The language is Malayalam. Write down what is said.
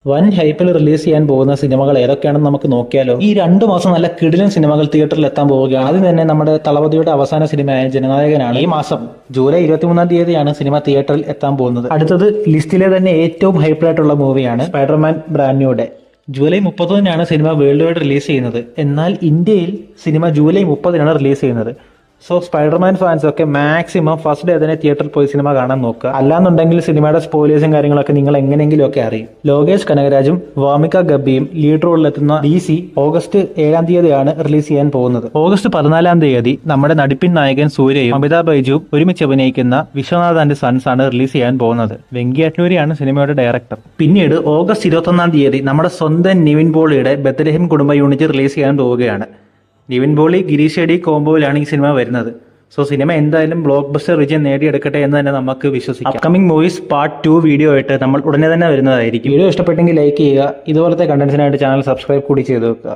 വൻ ഹൈപ്പിൽ റിലീസ് ചെയ്യാൻ പോകുന്ന സിനിമകൾ ഏതൊക്കെയാണെന്ന് നമുക്ക് നോക്കിയാലോ. ഈ 2 മാസം നല്ല കിടിലൻ സിനിമകൾ തിയേറ്ററിൽ എത്താൻ പോവുകയാണ്. ആദ്യം തന്നെ നമ്മുടെ തളപതിയുടെ അവസാന സിനിമയായ ജനനായകനാണ്. ഈ മാസം ജൂലൈ 23-ാം തീയതിയാണ് സിനിമ തിയേറ്ററിൽ എത്താൻ പോകുന്നത്. അടുത്തത് ലിസ്റ്റിലെ തന്നെ ഏറ്റവും ഹൈപ്പിലായിട്ടുള്ള മൂവിയാണ് Spiderman brand new day. July 30-നാണ് സിനിമ വേൾഡ് വൈഡ് റിലീസ് ചെയ്യുന്നത്. എന്നാൽ ഇന്ത്യയിൽ സിനിമ ജൂലൈ 30-നാണ് റിലീസ് ചെയ്യുന്നത്. സോ സ്പൈഡർമാൻ ഫാൻസ് ഒക്കെ മാക്സിമം ഫസ്റ്റ് ഡേ തന്നെ തിയേറ്ററിൽ പോയി സിനിമ കാണാൻ നോക്കുക. അല്ലാന്നുണ്ടെങ്കിൽ സിനിമയുടെ സ്പോയിലേഴ്സും കാര്യങ്ങളൊക്കെ നിങ്ങൾ എങ്ങനെയെങ്കിലും ഒക്കെ അറിയും. ലോകേഷ് കനകരാജും വാമിക ഗബ്ബിയും ലീഡ് റോളിലെത്തുന്ന DC ഓഗസ്റ്റ് 7-ാം തീയതിയാണ് റിലീസ് ചെയ്യാൻ പോകുന്നത്. ഓഗസ്റ്റ് 14-ാം തീയതി നമ്മുടെ നടിപ്പിൻ നായകൻ സൂര്യയും അമിതാഭ് ബൈജുവും ഒരുമിച്ച് അഭിനയിക്കുന്ന വിശ്വനാഥ് ആൻഡ് സൺസ് ആണ് റിലീസ് ചെയ്യാൻ പോകുന്നത്. വെങ്കി അറ്റ്ലൂരിയാണ് സിനിമയുടെ ഡയറക്ടർ. പിന്നീട് ഓഗസ്റ്റ് 21-ാം തീയതി നമ്മുടെ സ്വന്തം നിവിൻ പോളിയുടെ ബെത്ലഹേം കുടുംബ യൂണിറ്റ് റിലീസ് ചെയ്യാൻ പോവുകയാണ്. നിവിൻ പോളി ഗിരീഷ് ഷെഡി കോംബോയിലാണ് ഈ സിനിമ വരുന്നത്. സോ സിനിമ എന്തായാലും ബ്ലോക്ക് ബസ്റ്റർ വിജയം നേടിയെടുക്കട്ടെ എന്ന് തന്നെ നമുക്ക് വിശ്വസിക്കാം. അപ്കമിംഗ് മൂവീസ് പാർട്ട് 2 വീഡിയോ ആയിട്ട് നമ്മൾ ഉടനെ തന്നെ വരുന്നതായിരിക്കും. വീഡിയോ ഇഷ്ടപ്പെട്ടെങ്കിൽ ലൈക്ക് ചെയ്യുക. ഇതുപോലത്തെ കണ്ടന്റ്സിനായിട്ട് ചാനൽ സബ്സ്ക്രൈബ് കൂടി ചെയ്ത് വെക്കുക.